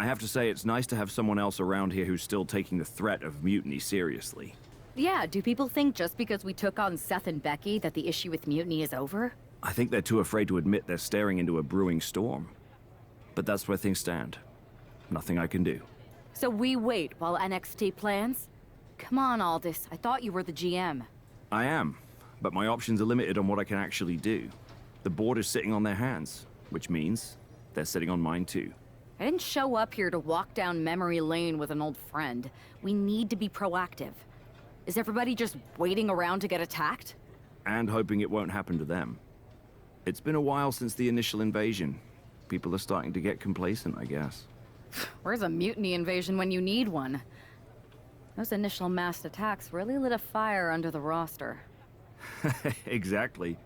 I have to say it's nice to have someone else around here who's still taking the threat of mutiny seriously. Yeah, do people think just because we took on Seth and Becky that the issue with mutiny is over? I think they're too afraid to admit they're staring into a brewing storm. But that's where things stand. Nothing I can do. So we wait while NXT plans? Come on, Aldous. I thought you were the GM. I am, but my options are limited on what I can actually do. The board is sitting on their hands, which means they're sitting on mine too. I didn't show up here to walk down memory lane with an old friend. We need to be proactive. Is everybody just waiting around to get attacked? And hoping it won't happen to them. It's been a while since the initial invasion. People are starting to get complacent, I guess. Where's a mutiny invasion when you need one? Those initial massed attacks really lit a fire under the roster. Exactly.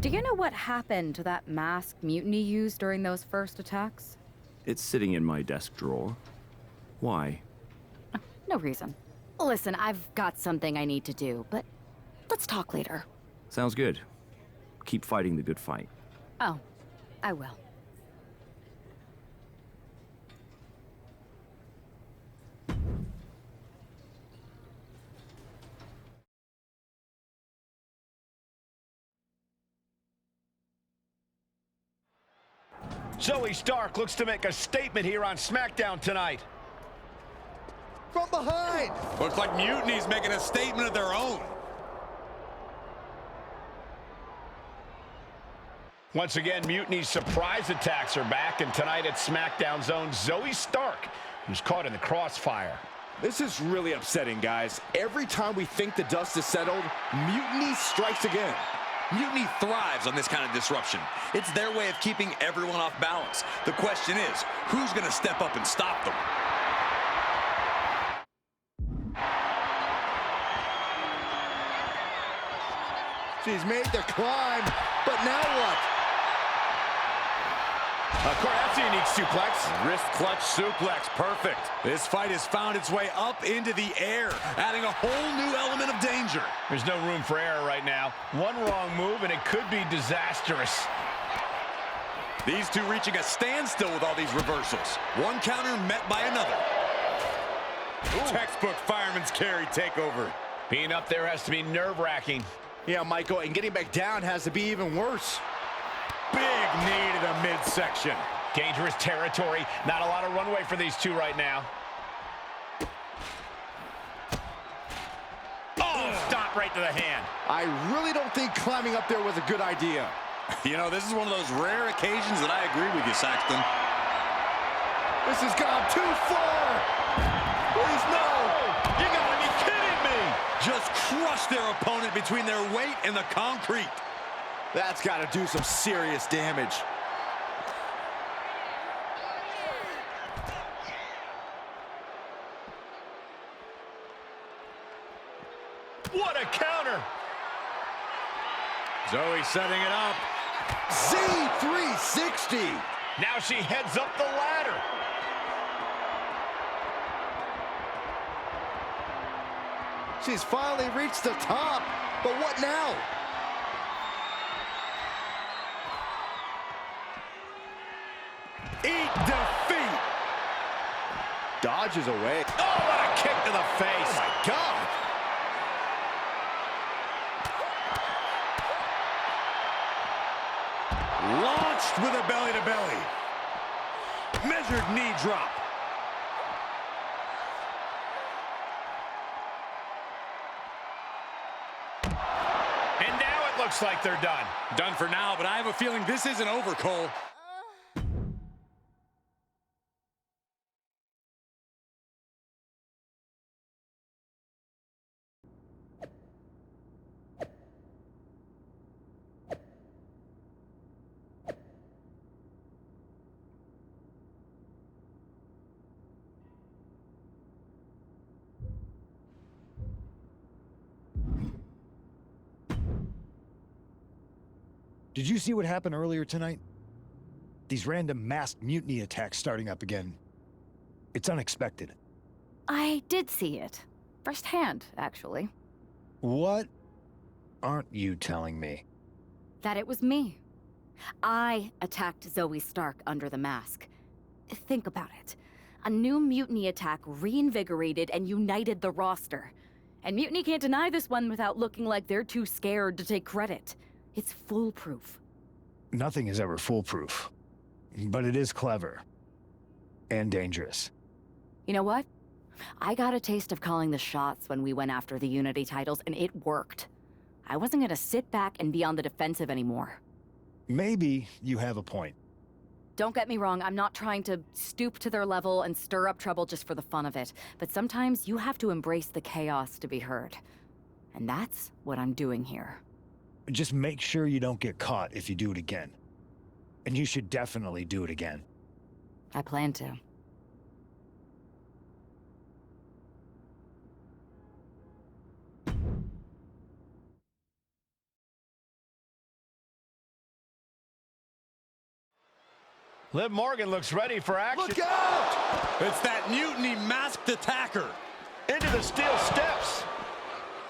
Do you know what happened to that masked mutiny used during those first attacks? It's sitting in my desk drawer. Why? No reason. Listen, I've got something I need to do, but let's talk later. Sounds good. Keep fighting the good fight. Oh, I will. Zoe Stark looks to make a statement here on SmackDown tonight. From behind! Looks like Mutiny's making a statement of their own. Once again, Mutiny's surprise attacks are back, and tonight at SmackDown's own Zoe Stark, who's caught in the crossfire. This is really upsetting, guys. Every time we think the dust is settled, Mutiny strikes again. Mutiny thrives on this kind of disruption. It's their way of keeping everyone off balance. The question is, who's going to step up and stop them? She's made the climb, but now what? Corey, that's a unique suplex. Wrist clutch suplex, perfect. This fight has found its way up into the air, adding a whole new element of danger. There's no room for error right now. One wrong move, and it could be disastrous. These two reaching a standstill with all these reversals. One counter met by another. Ooh. Textbook fireman's carry takeover. Being up there has to be nerve-wracking. Yeah, Michael, and getting back down has to be even worse. Big knee to the midsection. Dangerous territory. Not a lot of runway for these two right now. Oh, stop right to the hand. I really don't think climbing up there was a good idea. You know, this is one of those rare occasions that I agree with you, Saxton. This has gone too far. Please, no. You gotta be kidding me. Just crush their opponent between their weight and the concrete. That's got to do some serious damage. What a counter. Zoe setting it up. Z360. Now she heads up the ladder. She's finally reached the top, but what now? Eat defeat. Dodges away. Oh, what a kick to the face. Oh, my God. Launched with a belly-to-belly. Measured knee drop. And now it looks like they're done. Done for now, but I have a feeling this isn't over, Cole. Did you see what happened earlier tonight? These random masked mutiny attacks starting up again. It's unexpected. I did see it. Firsthand, actually. What aren't you telling me? That it was me. I attacked Zoe Stark under the mask. Think about it. A new mutiny attack reinvigorated and united the roster. And Mutiny can't deny this one without looking like they're too scared to take credit. It's foolproof. Nothing is ever foolproof, but it is clever and dangerous. You know what? I got a taste of calling the shots when we went after the Unity titles, and it worked. I wasn't gonna sit back and be on the defensive anymore. Maybe you have a point. Don't get me wrong, I'm not trying to stoop to their level and stir up trouble just for the fun of it, but sometimes you have to embrace the chaos to be heard. And that's what I'm doing here. Just make sure you don't get caught if you do it again. And you should definitely do it again. I plan to. Liv Morgan looks ready for action. Look out! It's that Mutiny masked attacker. Into the steel steps.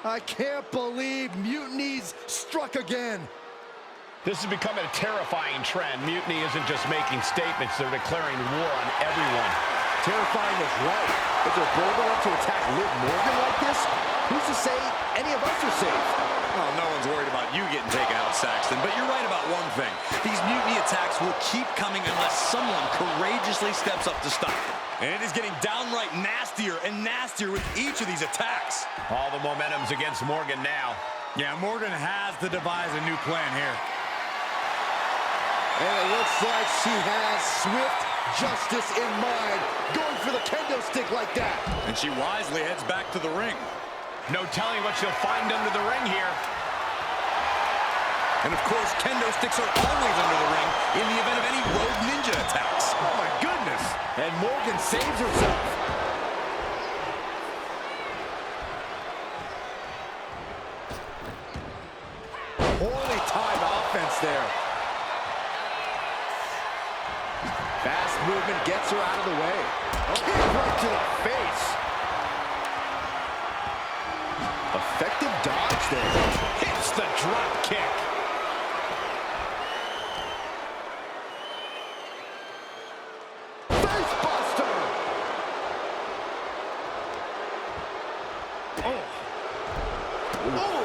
I can't believe Mutiny's struck again. This is becoming a terrifying trend. Mutiny isn't just making statements, they're declaring war on everyone. Terrifying is right. If they're bold enough to attack Liv Morgan like this, who's to say any of us are safe? Well, no one's worried about you getting taken out, Saxton, but you're right about one thing. These Mutiny attacks will keep coming unless someone courageously steps up to stop them. And it is getting downright nastier and nastier with each of these attacks. All the momentum's against Morgan now. Yeah, Morgan has to devise a new plan here. And it looks like she has swift justice in mind, going for the kendo stick like that. And she wisely heads back to the ring. No telling what she'll find under the ring here. And of course, kendo sticks are always under the ring in the event of any rogue ninja attacks. Oh my goodness! And Morgan saves herself. Poorly timed offense there. Fast movement gets her out of the way. Kick right to the face. Effective dodge there. Hits the drop kick. Face buster. Oh. Oh.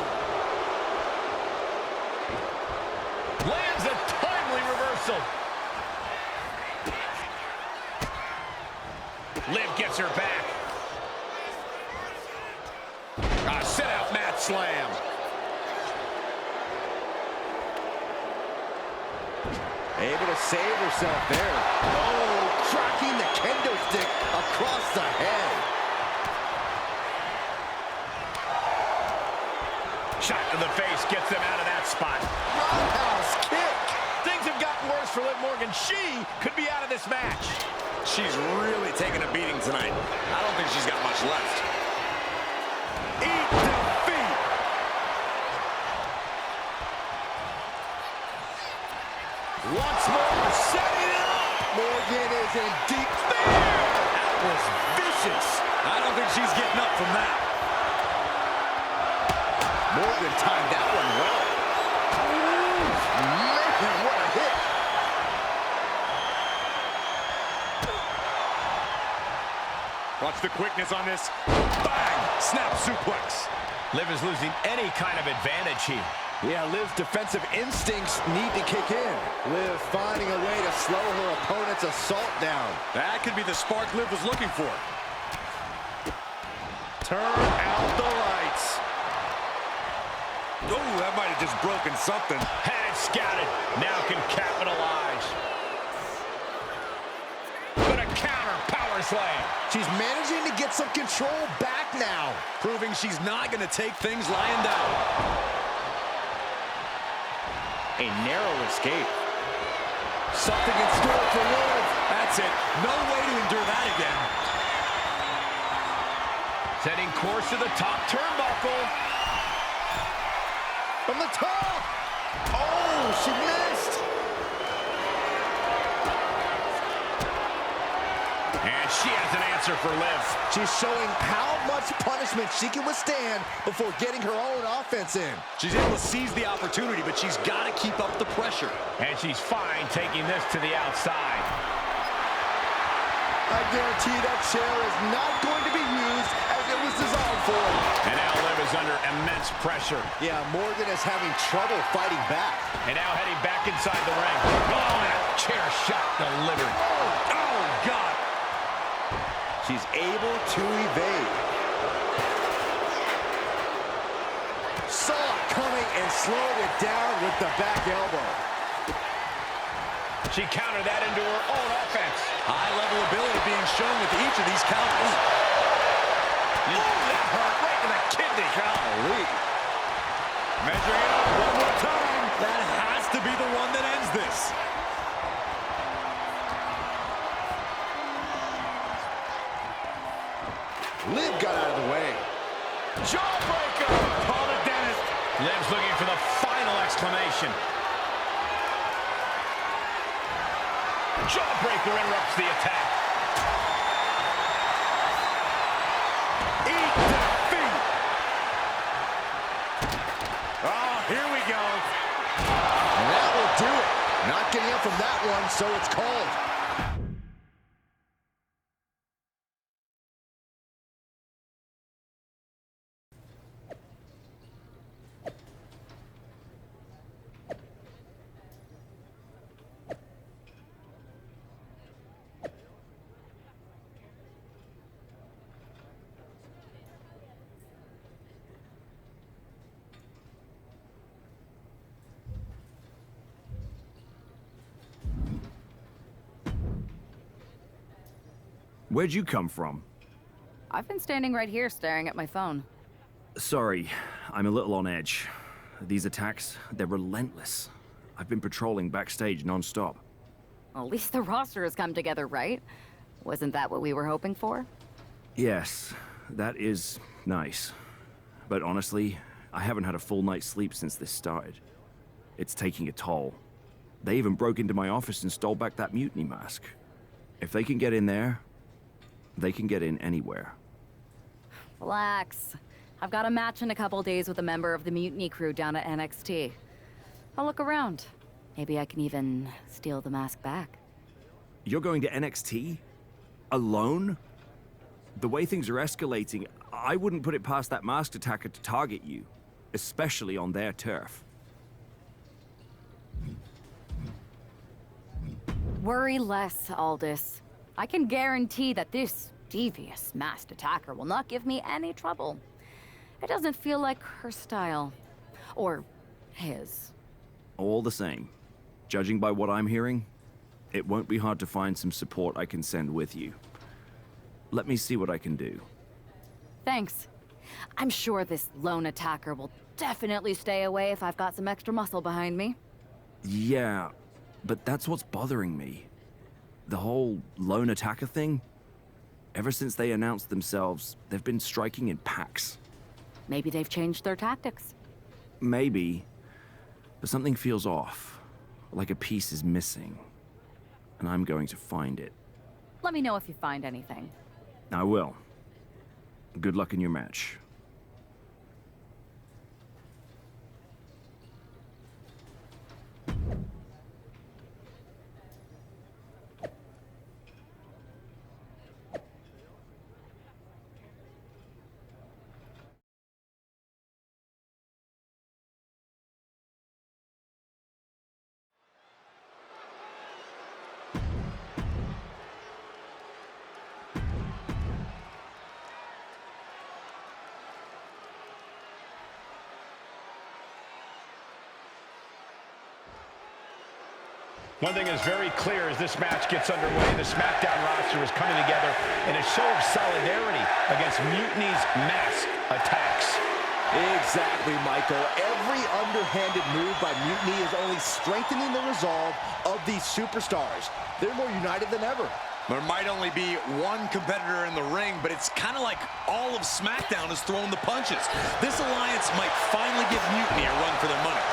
Lands a timely reversal. Liv gets her back. Sit out mat slam. Able to save herself there. Oh, tracking the kendo stick across the head. Shot to the face gets them out of that spot. Roundhouse kick. Things have gotten worse for Liv Morgan. She could be out of this match. She's really taking a beating tonight. I don't think she's got much left. Eat defeat. Once more, setting it up. Morgan is in deep fear. That was vicious. I don't think she's getting up from that. Morgan timed that one well. Ooh, man, what a hit. Watch the quickness on this. Bang! Snap suplex. Liv is losing any kind of advantage here. Yeah, Liv's defensive instincts need to kick in. Liv finding a way to slow her opponent's assault down. That could be the spark Liv was looking for. Turn out the lights. Oh, that might have just broken something. Had it scouted. Now can capitalize. But a counter power slam. She's managing to get some control back now. Proving she's not going to take things lying down. A narrow escape. Something in store for Liv. That's it. No way to endure that again. Setting course to the top turnbuckle. From the top. Oh, she missed. And she has an answer for Liv. She's showing how much punishment she can withstand before getting her own offense in. She's able to seize the opportunity, but she's got to keep up the pressure. And she's fine taking this to the outside. I guarantee that chair is not going to be used as it was designed for. And now Liv is under immense pressure. Yeah, Morgan is having trouble fighting back. And now heading back inside the ring. Oh, that chair shot delivered. Oh, God. She's able to evade. Saw it coming and slowed it down with the back elbow. She countered that into her own offense. High-level ability being shown with each of these counters. Oh, that hurt right in the kidney. Golly. Measuring it up one more time. That has to be the one that ends this. Liv got out of the way. Jawbreaker. Call it Dennis. Liv's looking for the final exclamation. Jawbreaker interrupts the attack. Eat defeat. Oh, here we go. And that will do it. Not getting up from that one, so it's called. Where'd you come from? I've been standing right here staring at my phone. Sorry, I'm a little on edge. These attacks, they're relentless. I've been patrolling backstage non-stop. Well, at least the roster has come together, right? Wasn't that what we were hoping for? Yes, that is nice. But honestly, I haven't had a full night's sleep since this started. It's taking a toll. They even broke into my office and stole back that mutiny mask. If they can get in there, they can get in anywhere. Relax. I've got a match in a couple days with a member of the mutiny crew down at NXT. I'll look around. Maybe I can even steal the mask back. You're going to NXT? Alone? The way things are escalating, I wouldn't put it past that masked attacker to target you, especially on their turf. Worry less, Aldous. I can guarantee that this devious masked attacker will not give me any trouble. It doesn't feel like her style. Or his. All the same, judging by what I'm hearing, it won't be hard to find some support I can send with you. Let me see what I can do. Thanks. I'm sure this lone attacker will definitely stay away if I've got some extra muscle behind me. Yeah, but that's what's bothering me. The whole lone attacker thing? Ever since they announced themselves, they've been striking in packs. Maybe they've changed their tactics. Maybe, but something feels off, like a piece is missing. And I'm going to find it. Let me know if you find anything. I will. Good luck in your match. One thing is very clear as this match gets underway, the SmackDown roster is coming together in a show of solidarity against Mutiny's mask attacks. Exactly, Michael. Every underhanded move by Mutiny is only strengthening the resolve of these superstars. They're more united than ever. There might only be one competitor in the ring, but it's kind of like all of SmackDown is throwing the punches. This alliance might finally give Mutiny a run for their money.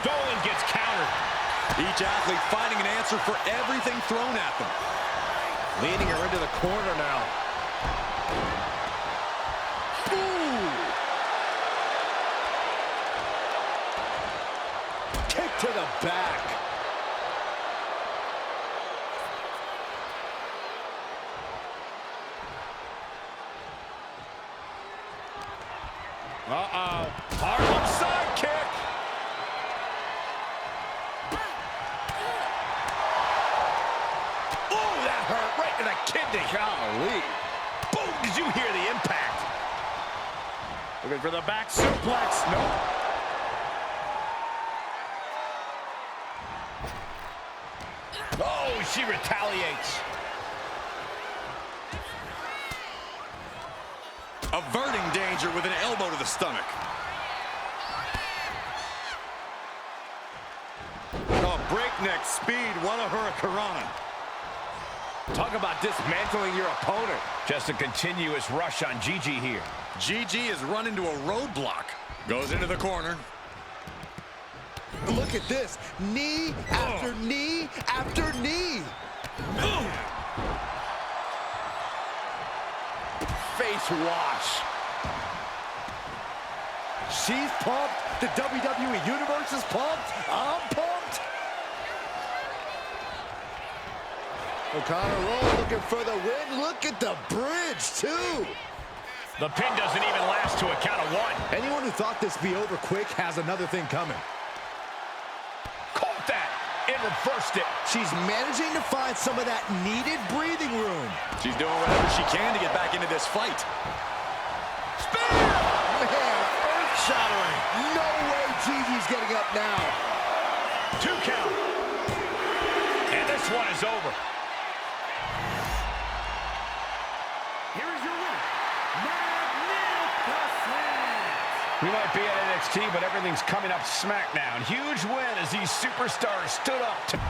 Dolan gets countered. Each athlete finding an answer for everything thrown at them. Leading her into the corner now. Ooh! Kick to the back. Uh-oh. Harlem sidekick. Ooh, that hurt right to the kidney. Golly. Boom, did you hear the impact? Looking for the back suplex. Nope. Oh, she retaliates. Averting danger with an elbow to the stomach. Oh, breakneck speed, one of her Hurricanrana. Talk about dismantling your opponent. Just a continuous rush on Gigi here. Gigi has run into a roadblock. Goes into the corner. Look at this. Knee after knee after knee. Face wash. She's pumped. The WWE Universe is pumped. I'm pumped. O'Connor roll looking for the win. Look at the bridge, too. The pin doesn't even last to a count of one. Anyone who thought this be over quick has another thing coming. Caught that and reversed it. She's managing to find some of that needed breathing room. She's doing whatever she can to get back into this fight. Spear! Man, earth-shattering. No way Gigi's getting up now. 2 count. And this one is over. Here is your winner, Magnificent! We might be at NXT, but everything's coming up SmackDown. Huge win as these superstars stood up to...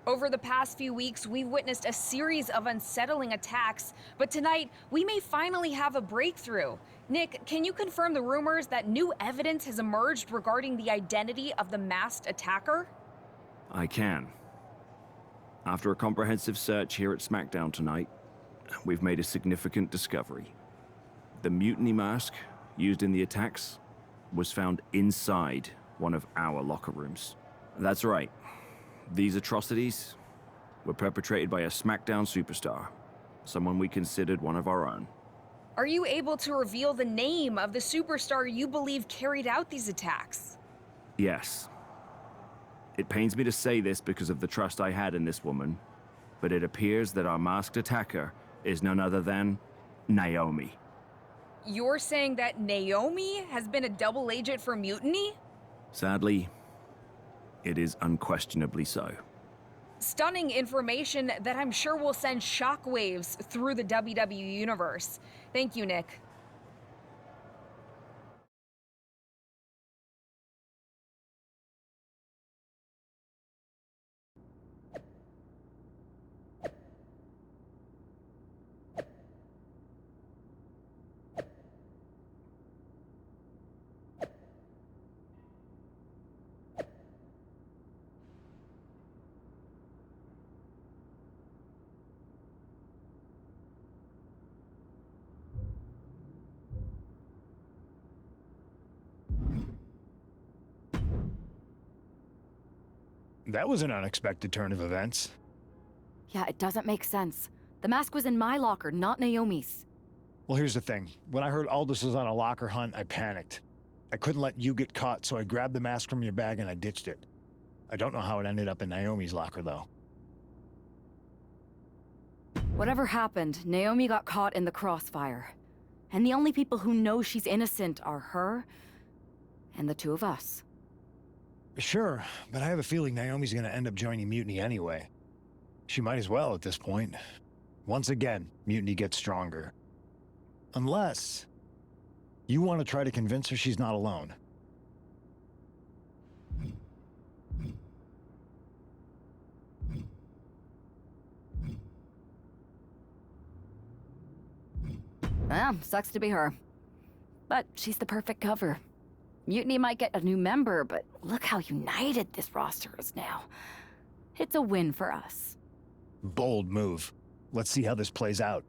Over the past few weeks, we've witnessed a series of unsettling attacks, but tonight, we may finally have a breakthrough. Nick, can you confirm the rumors that new evidence has emerged regarding the identity of the masked attacker? I can. After a comprehensive search here at SmackDown tonight, we've made a significant discovery. The mutiny mask used in the attacks was found inside one of our locker rooms. That's right. These atrocities were perpetrated by a SmackDown superstar, someone we considered one of our own. Are you able to reveal the name of the superstar you believe carried out these attacks? Yes. It pains me to say this because of the trust I had in this woman, but it appears that our masked attacker is none other than Naomi. You're saying that Naomi has been a double agent for Mutiny? Sadly, it is unquestionably so. Stunning information that I'm sure will send shockwaves through the WWE Universe. Thank you, Nick. That was an unexpected turn of events. Yeah, it doesn't make sense. The mask was in my locker, not Naomi's. Well, here's the thing. When I heard Aldous was on a locker hunt, I panicked. I couldn't let you get caught, so I grabbed the mask from your bag and I ditched it. I don't know how it ended up in Naomi's locker, though. Whatever happened, Naomi got caught in the crossfire. And the only people who know she's innocent are her and the two of us. Sure, but I have a feeling Naomi's gonna end up joining Mutiny anyway. She might as well at this point. Once again, Mutiny gets stronger. Unless you want to try to convince her she's not alone. Well, sucks to be her. But she's the perfect cover. Mutiny might get a new member, but look how united this roster is now. It's a win for us. Bold move. Let's see how this plays out.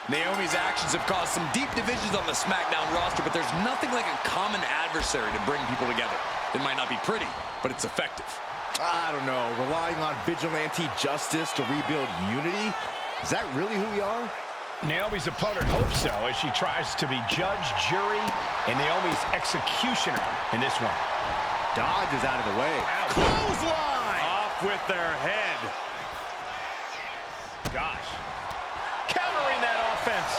Naomi's actions have caused some deep divisions on the SmackDown roster, but there's nothing like a common adversary to bring people together. It might not be pretty, but it's effective. I don't know, relying on vigilante justice to rebuild unity? Is that really who we are? Naomi's opponent hopes so, as she tries to be judge, jury, and Naomi's executioner in this one. Dodge is out of the way. Ouch. Clothesline! Off with their head. Gosh. Countering that offense.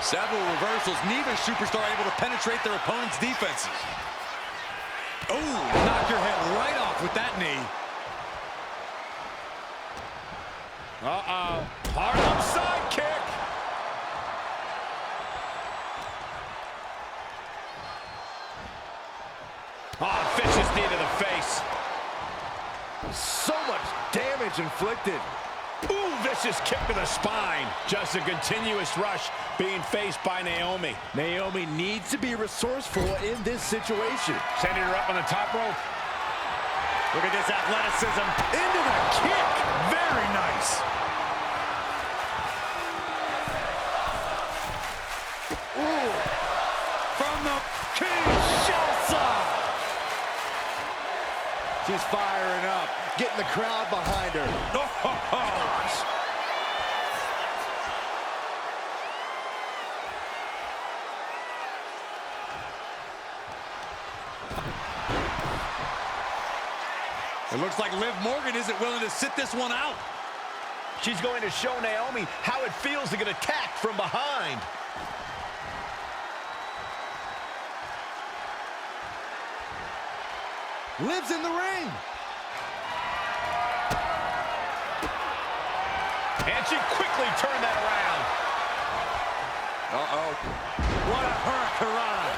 Several reversals, neither superstar able to penetrate their opponent's defenses. Oh, knock your head right off with that knee. Uh-oh. Harlem side kick. Oh, vicious knee to the face. So much damage inflicted. Ooh, vicious kick to the spine. Just a continuous rush being faced by Naomi. Naomi needs to be resourceful in this situation. Sending her up on the top rope. Look at this athleticism. Into the kick. Very nice. Ooh. From the Kinshasa. She's firing up, getting the crowd behind her. Gosh. It looks like Liv Morgan isn't willing to sit this one out. She's going to show Naomi how it feels to get attacked from behind. Liv's in the ring. And she quickly turned that around. Uh-oh. What a hurricanrana.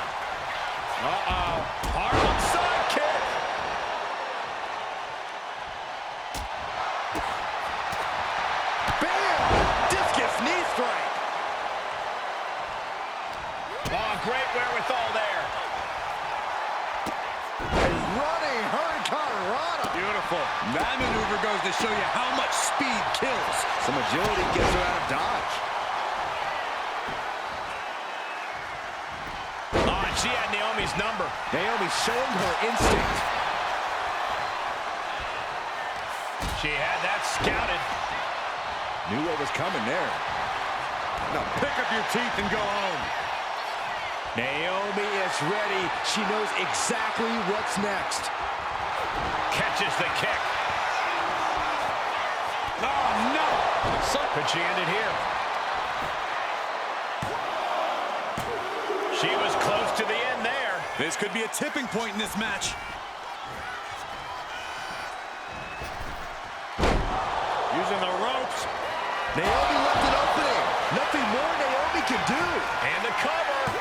Uh-oh. Harlem side kick. Bam! Discus knee strike. Oh, great wherewithal there. A running hurricanrana. Beautiful. That maneuver goes to show you how much speed kills. Some agility gets her out of dodge. Oh, and she had Naomi's number. Naomi showing her instinct. She had that scouted. Knew what was coming there. Now pick up your teeth and go home. Naomi is ready. She knows exactly what's next. Catches the kick. Oh, no! Could she end it here? She was close to the end there. This could be a tipping point in this match. Using the ropes. Naomi left an opening. Nothing more Naomi can do. And the cover.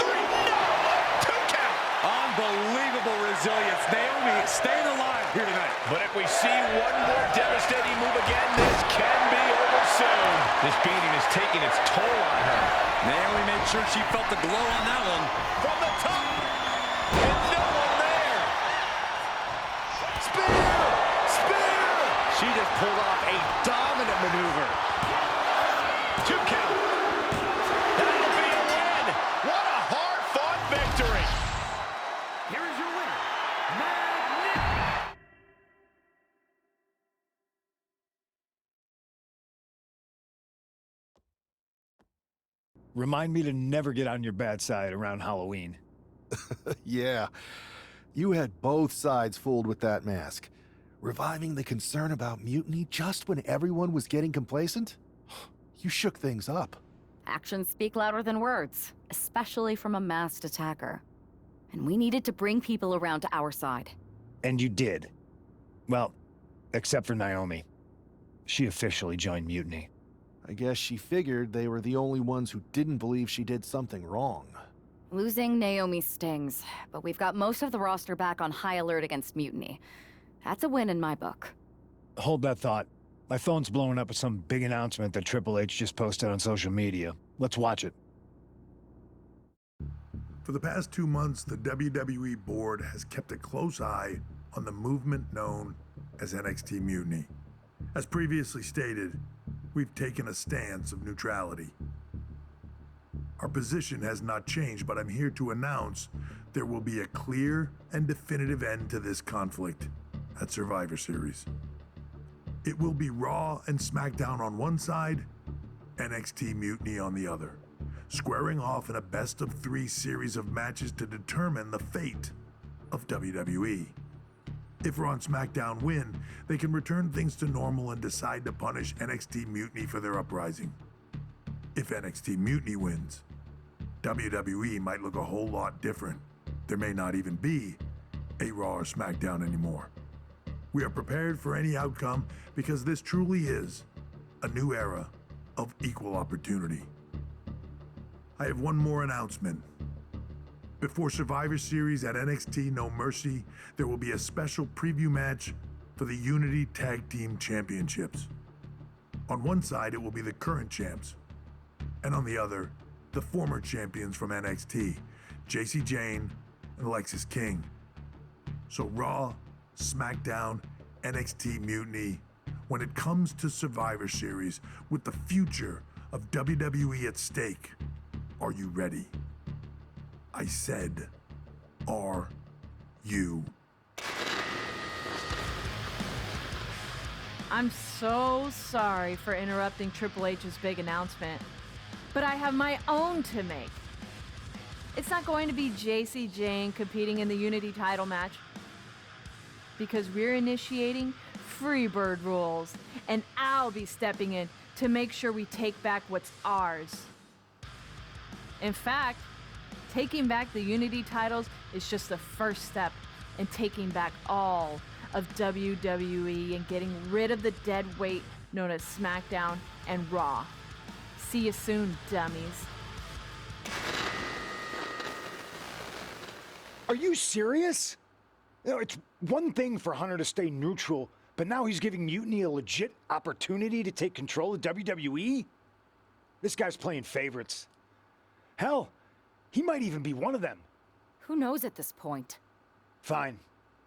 3, no! 2 count. Unbelievable resilience. Naomi staying alive here tonight. But if we see one more devastating move again, this can be over soon. This beating is taking its toll on her. Naomi made sure she felt the glow on that one. From the top. And no one there. Spear! Spear! She just pulled off a dominant maneuver. 2 count. That'll be a win. What a hard-fought victory. Here is your winner, Magnificent. Remind me to never get on your bad side around Halloween. Yeah, you had both sides fooled with that mask. Reviving the concern about mutiny just when everyone was getting complacent? You shook things up. Actions speak louder than words, especially from a masked attacker. And we needed to bring people around to our side. And you did. Well, except for Naomi. She officially joined Mutiny. I guess she figured they were the only ones who didn't believe she did something wrong. Losing Naomi stings, but we've got most of the roster back on high alert against Mutiny. That's a win in my book. Hold that thought. My phone's blowing up with some big announcement that Triple H just posted on social media. Let's watch it. For the past 2 months, the WWE board has kept a close eye on the movement known as NXT Mutiny. As previously stated, we've taken a stance of neutrality. Our position has not changed, but I'm here to announce there will be a clear and definitive end to this conflict at Survivor Series. It will be Raw and SmackDown on one side, NXT Mutiny on the other, squaring off in a best-of-3 series of matches to determine the fate of WWE. If Raw and SmackDown win, they can return things to normal and decide to punish NXT Mutiny for their uprising. If NXT Mutiny wins, WWE might look a whole lot different. There may not even be a Raw or SmackDown anymore. We are prepared for any outcome because this truly is a new era of equal opportunity. I have one more announcement. Before Survivor Series at NXT No Mercy, there will be a special preview match for the Unity Tag Team Championships. On one side, it will be the current champs, and on the other, the former champions from NXT, Jacy Jayne and Alexis King. So Raw, SmackDown, NXT Mutiny, when it comes to Survivor Series, with the future of WWE at stake, are you ready? I said, are you? I'm so sorry for interrupting Triple H's big announcement, but I have my own to make. It's not going to be Jacy Jayne competing in the Unity title match, because we're initiating Freebird rules, and I'll be stepping in to make sure we take back what's ours. In fact, taking back the Unity titles is just the first step in taking back all of WWE and getting rid of the dead weight known as SmackDown and Raw. See you soon, dummies. Are you serious? You know, it's one thing for Hunter to stay neutral, but now he's giving Mutiny a legit opportunity to take control of WWE? This guy's playing favorites. Hell, he might even be one of them. Who knows at this point? Fine.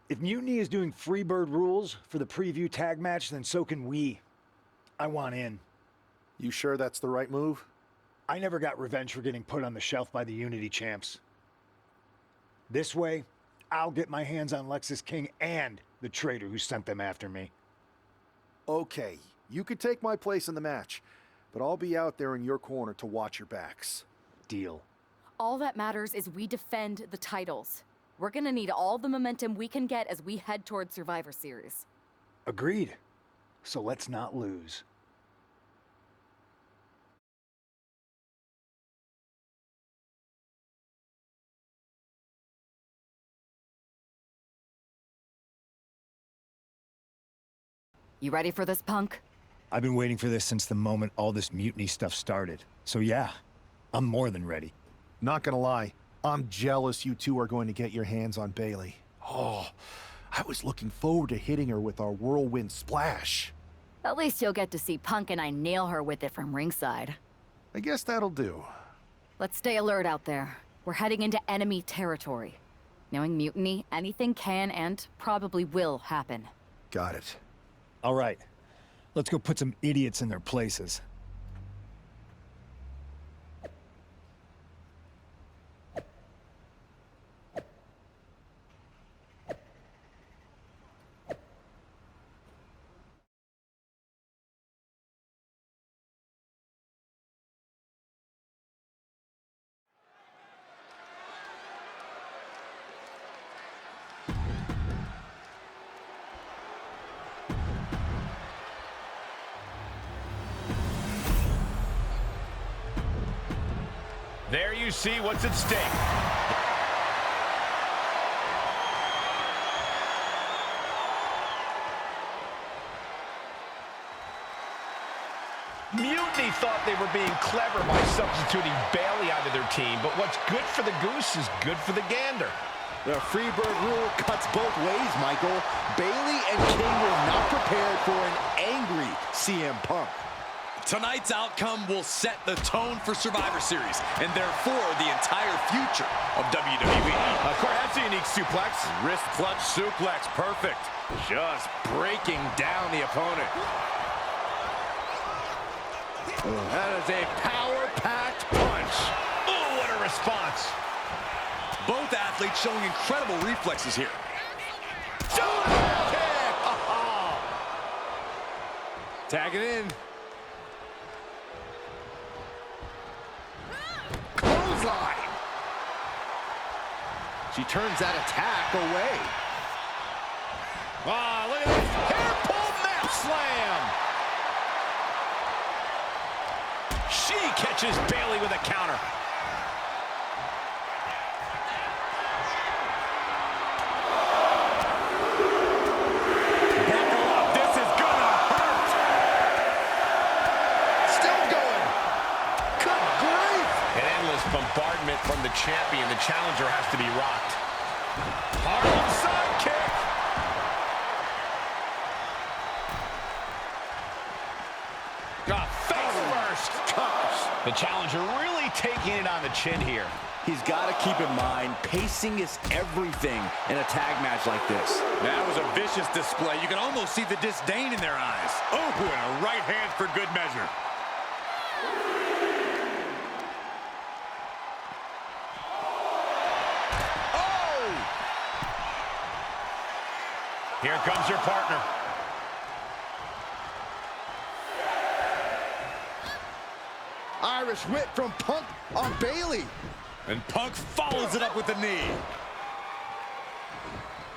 If Mutiny is doing Freebird rules for the preview tag match, then so can we. I want in. You sure that's the right move? I never got revenge for getting put on the shelf by the Unity champs. This way, I'll get my hands on Alexis King and the traitor who sent them after me. Okay, you could take my place in the match, but I'll be out there in your corner to watch your backs. Deal. All that matters is we defend the titles. We're gonna need all the momentum we can get as we head towards Survivor Series. Agreed. So let's not lose. You ready for this, punk? I've been waiting for this since the moment all this Mutiny stuff started. So yeah, I'm more than ready. Not gonna lie, I'm jealous you two are going to get your hands on Bayley. Oh, I was looking forward to hitting her with our whirlwind splash. At least you'll get to see Punk and I nail her with it from ringside. I guess that'll do. Let's stay alert out there. We're heading into enemy territory. Knowing Mutiny, anything can and probably will happen. Got it. All right, let's go put some idiots in their places. There you see what's at stake. they were being clever by substituting Bayley onto their team, but what's good for the goose is good for the gander. The Freebird rule cuts both ways, Michael. Bayley and King were not prepared for an angry CM Punk. Tonight's outcome will set the tone for Survivor Series, and therefore the entire future of WWE. Corey, that's a unique suplex. Wrist clutch suplex, perfect. Just breaking down the opponent. That is a power-packed punch. Oh, what a response. Both athletes showing incredible reflexes here. Tag it in. Clothesline. She turns that attack away. Ah, look at this. Hair pull mat slam. She catches Bayley with a counter. Buckle up. This is gonna hurt. Still going. Good grief. An endless bombardment from the champion. The challenger has to be rocked. Harlem sidekick. Face first. The challenger really taking it on the chin here. He's got to keep in mind, pacing is everything in a tag match like this. That was a vicious display. You can almost see the disdain in their eyes. Oh, and a right hand for good measure. Oh! Here comes your partner. Irish whip from Punk on Bayley. And Punk follows it up with the knee.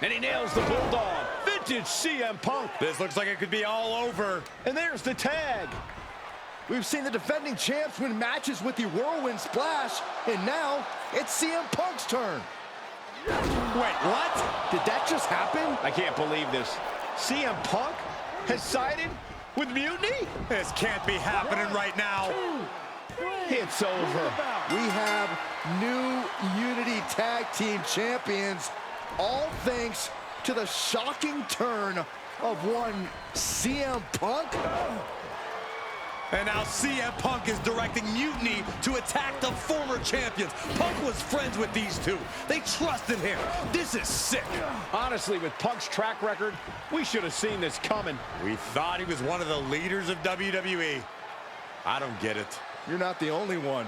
And he nails the bulldog. Vintage CM Punk. This looks like it could be all over. And there's the tag. We've seen the defending champs win matches with the whirlwind splash, and now it's CM Punk's turn. Wait, what? Did that just happen? I can't believe this. CM Punk has sided with Mutiny? This can't be happening right now. It's over. We have new Unity Tag Team Champions, all thanks to the shocking turn of one CM Punk. And now CM Punk is directing Mutiny to attack the former champions. Punk was friends with these two. They trusted him. This is sick. Honestly, with Punk's track record, we should have seen this coming. We thought he was one of the leaders of WWE. I don't get it. You're not the only one.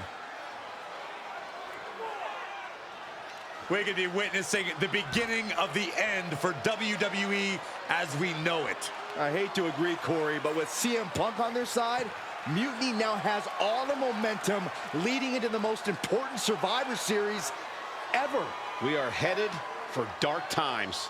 We could be witnessing the beginning of the end for WWE as we know it. I hate to agree, Corey, but with CM Punk on their side, Mutiny now has all the momentum leading into the most important Survivor Series ever. We are headed for dark times.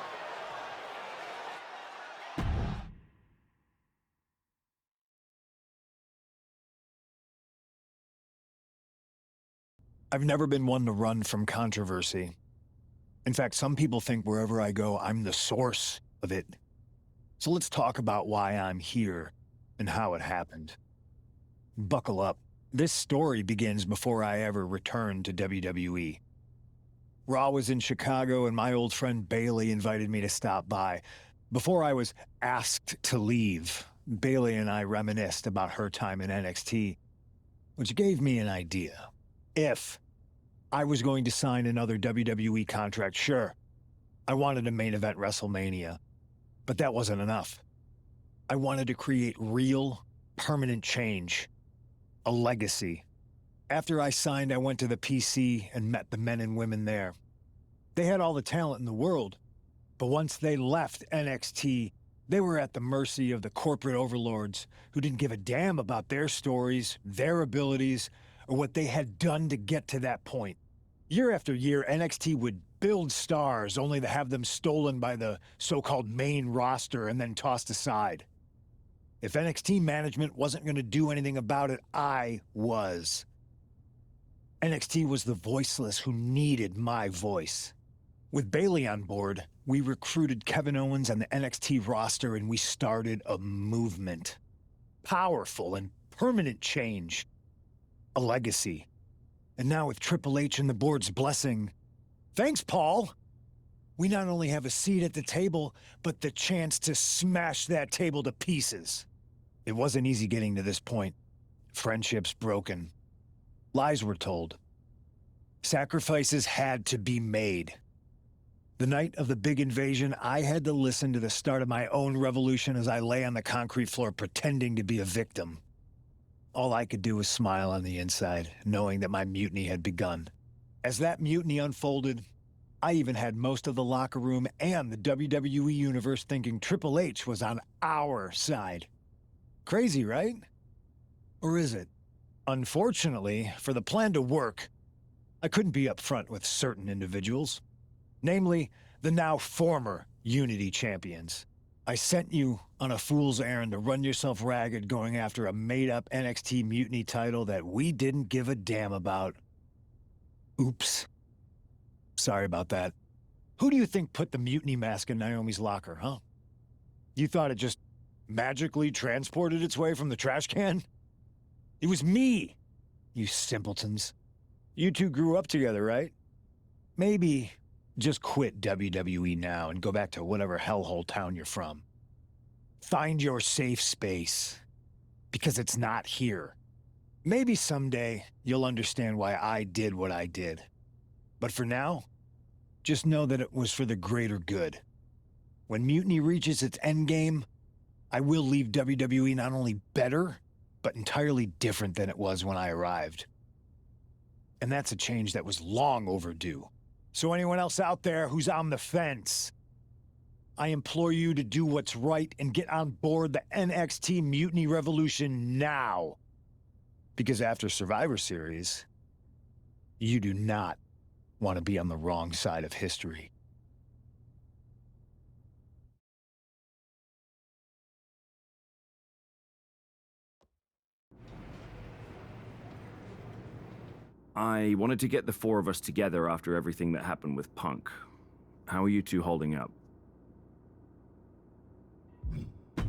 I've never been one to run from controversy. In fact, some people think wherever I go, I'm the source of it. So let's talk about why I'm here and how it happened. Buckle up. This story begins before I ever returned to WWE. Raw was in Chicago and my old friend Bayley invited me to stop by. Before I was asked to leave, Bayley and I reminisced about her time in NXT, which gave me an idea. If I was going to sign another WWE contract, sure, I wanted to main event WrestleMania, but that wasn't enough. I wanted to create real, permanent change, a legacy. After I signed, I went to the PC and met the men and women there. They had all the talent in the world, but once they left NXT, they were at the mercy of the corporate overlords who didn't give a damn about their stories, their abilities, or what they had done to get to that point. Year after year, NXT would build stars only to have them stolen by the so-called main roster and then tossed aside. If NXT management wasn't going to do anything about it, I was. NXT was the voiceless who needed my voice. With Bayley on board, we recruited Kevin Owens and the NXT roster and we started a movement. Powerful and permanent change. a legacy. And now with Triple H and the board's blessing, thanks, Paul! We not only have a seat at the table, but the chance to smash that table to pieces. It wasn't easy getting to this point. Friendships broken. Lies were told. Sacrifices had to be made. The night of the big invasion, I had to listen to the start of my own revolution as I lay on the concrete floor pretending to be a victim. All I could do was smile on the inside, knowing that my mutiny had begun. As that mutiny unfolded, I even had most of the locker room and the WWE Universe thinking Triple H was on our side. Crazy, right? Or is it? Unfortunately, for the plan to work, I couldn't be upfront with certain individuals. Namely, the now former Unity champions. I sent you on a fool's errand to run yourself ragged going after a made-up NXT Mutiny title that we didn't give a damn about. Oops. Sorry about that. Who do you think put the Mutiny mask in Naomi's locker, huh? You thought it just magically transported its way from the trash can? It was me, you simpletons. You two grew up together, right? Maybe just quit WWE now and go back to whatever hellhole town you're from. Find your safe space, because it's not here. Maybe someday you'll understand why I did what I did. But for now, just know that it was for the greater good. When Mutiny reaches its endgame, I will leave WWE not only better, but entirely different than it was when I arrived. And that's a change that was long overdue. So anyone else out there who's on the fence, I implore you to do what's right and get on board the NXT Mutiny Revolution now. Because after Survivor Series, you do not want to be on the wrong side of history. I wanted to get the four of us together after everything that happened with Punk. How are you two holding up?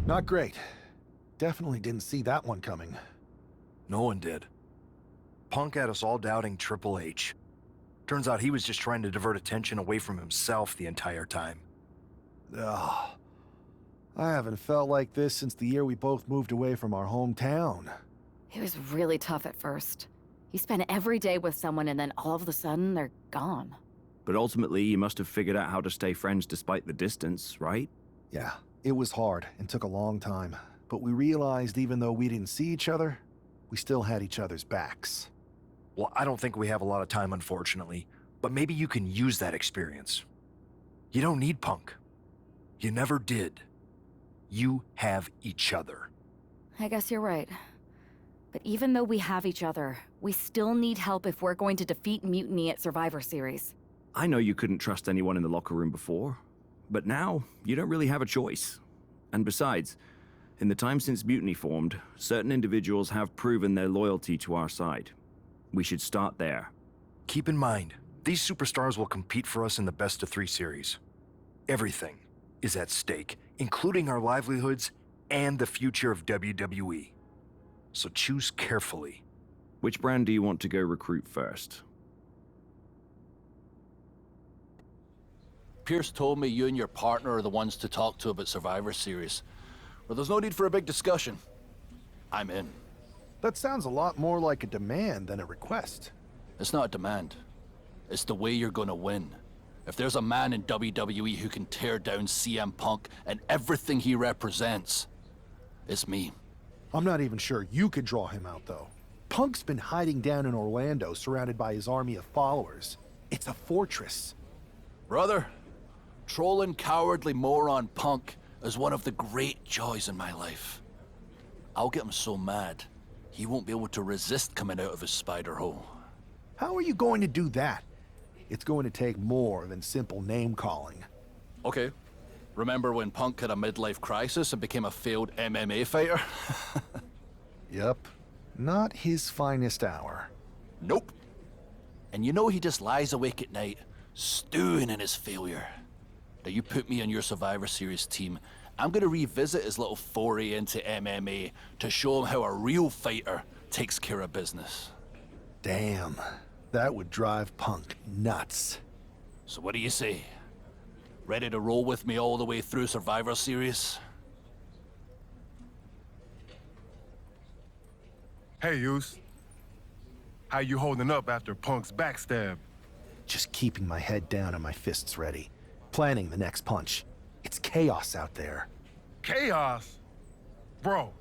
Not great. Definitely didn't see that one coming. No one did. Punk had us all doubting Triple H. Turns out he was just trying to divert attention away from himself the entire time. Ugh. I haven't felt like this since the year we both moved away from our hometown. It was really tough at first. You spend every day with someone and then all of a sudden they're gone. But ultimately, you must have figured out how to stay friends despite the distance, right? Yeah, it was hard and took a long time. But we realized even though we didn't see each other, we still had each other's backs. Well, I don't think we have a lot of time, unfortunately. But maybe you can use that experience. You don't need Punk. You never did. You have each other. I guess you're right. But even though we have each other, we still need help if we're going to defeat Mutiny at Survivor Series. I know you couldn't trust anyone in the locker room before, but now you don't really have a choice. And besides, in the time since Mutiny formed, certain individuals have proven their loyalty to our side. We should start there. Keep in mind, these superstars will compete for us in the best-of-3 series. Everything is at stake, including our livelihoods and the future of WWE. So choose carefully. Which brand do you want to go recruit first? Pierce told me you and your partner are the ones to talk to about Survivor Series. Well, there's no need for a big discussion. I'm in. That sounds a lot more like a demand than a request. It's not a demand. It's the way you're gonna win. If there's a man in WWE who can tear down CM Punk and everything he represents, it's me. I'm not even sure you could draw him out, though. Punk's been hiding down in Orlando, surrounded by his army of followers. It's a fortress. Brother, trolling cowardly moron Punk is one of the great joys in my life. I'll get him so mad, he won't be able to resist coming out of his spider hole. How are you going to do that? It's going to take more than simple name-calling. Okay. Remember when Punk had a midlife crisis and became a failed MMA fighter? Yep. Not his finest hour. Nope. And you know he just lies awake at night, stewing in his failure. Now you put me on your Survivor Series team, I'm gonna revisit his little foray into MMA to show him how a real fighter takes care of business. Damn, that would drive Punk nuts. So what do you say? Ready to roll with me all the way through Survivor Series? Hey, Yus. How you holding up after Punk's backstab? Just keeping my head down and my fists ready. Planning the next punch. It's chaos out there. Chaos? Bro,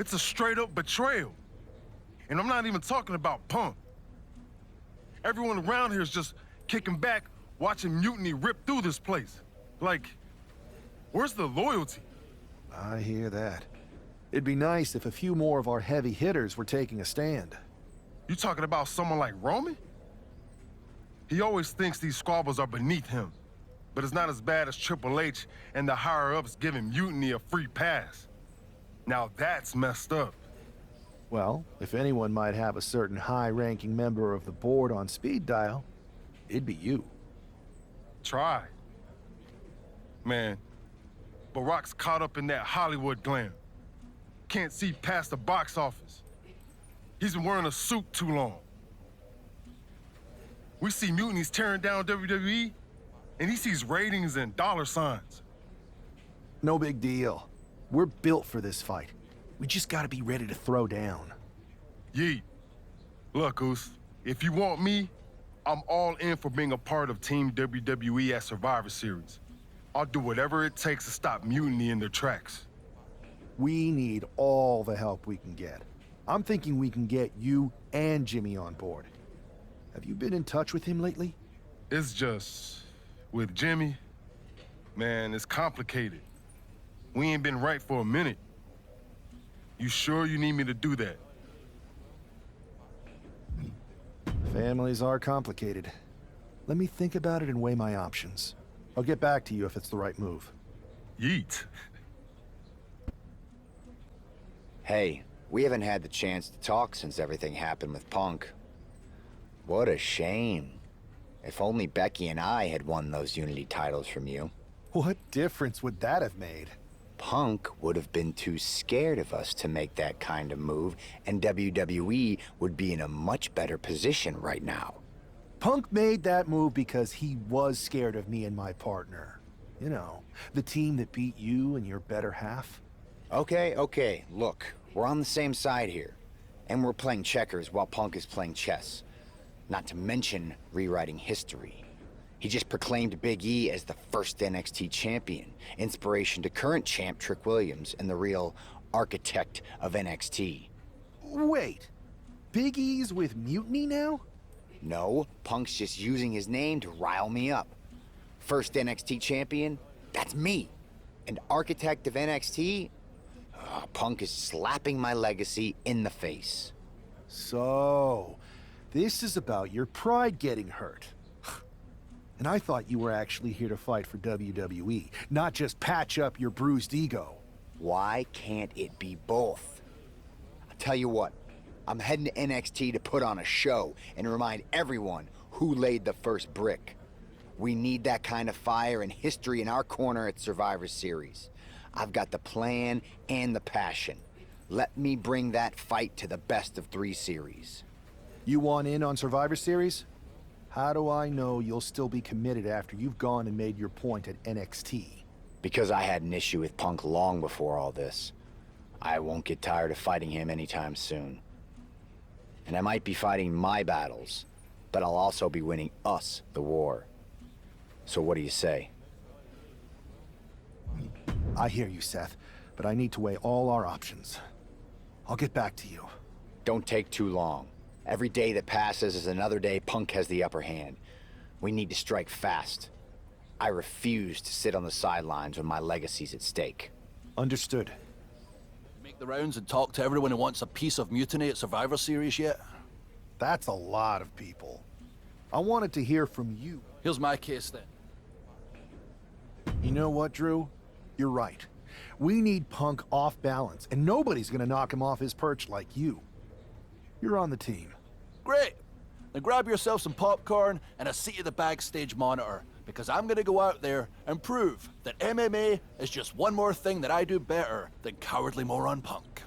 it's a straight-up betrayal. And I'm not even talking about Punk. Everyone around here is just kicking back, watching Mutiny rip through this place. Like, where's the loyalty? I hear that. It'd be nice if a few more of our heavy hitters were taking a stand. You talking about someone like Roman? He always thinks these squabbles are beneath him, but it's not as bad as Triple H and the higher-ups giving Mutiny a free pass. Now that's messed up. Well, if anyone might have a certain high-ranking member of the board on speed dial, it'd be you. Try. Man, Barack's caught up in that Hollywood glam. Can't see past the box office. He's been wearing a suit too long. We see Mutiny's tearing down WWE, and he sees ratings and dollar signs. No big deal. We're built for this fight. We just gotta be ready to throw down. Yeet. Look, Oos, if you want me, I'm all in for being a part of Team WWE at Survivor Series. I'll do whatever it takes to stop Mutiny in their tracks. We need all the help we can get. I'm thinking we can get you and Jimmy on board. Have you been in touch with him lately? It's just... with Jimmy, man, it's complicated. We ain't been right for a minute. You sure you need me to do that? Families are complicated. Let me think about it and weigh my options. I'll get back to you if it's the right move. Yeet. Hey, we haven't had the chance to talk since everything happened with Punk. What a shame. If only Becky and I had won those Unity titles from you. What difference would that have made? Punk would have been too scared of us to make that kind of move, and WWE would be in a much better position right now. Punk made that move because he was scared of me and my partner. You know, the team that beat you and your better half. Okay, look, we're on the same side here. And we're playing checkers while Punk is playing chess. Not to mention rewriting history. He just proclaimed Big E as the first NXT champion, inspiration to current champ Trick Williams and the real architect of NXT. Wait, Big E's with Mutiny now? No, Punk's just using his name to rile me up. First NXT champion? That's me. And architect of NXT? Punk is slapping my legacy in the face. So, this is about your pride getting hurt. And I thought you were actually here to fight for WWE, not just patch up your bruised ego. Why can't it be both? I'll tell you what, I'm heading to NXT to put on a show and remind everyone who laid the first brick. We need that kind of fire and history in our corner at Survivor Series. I've got the plan and the passion. Let me bring that fight to the best of 3 series. You want in on Survivor Series? How do I know you'll still be committed after you've gone and made your point at NXT? Because I had an issue with Punk long before all this. I won't get tired of fighting him anytime soon. And I might be fighting my battles, but I'll also be winning us the war. So what do you say? I hear you, Seth, but I need to weigh all our options. I'll get back to you. Don't take too long. Every day that passes is another day Punk has the upper hand. We need to strike fast. I refuse to sit on the sidelines when my legacy's at stake. Understood. Make the rounds and talk to everyone who wants a piece of Mutiny at Survivor Series yet? That's a lot of people. I wanted to hear from you. Here's my case then. You know what, Drew? You're right. We need Punk off balance, and nobody's gonna knock him off his perch like you. You're on the team. Great! Then grab yourself some popcorn and a seat at the backstage monitor, because I'm gonna go out there and prove that MMA is just one more thing that I do better than cowardly moron Punk.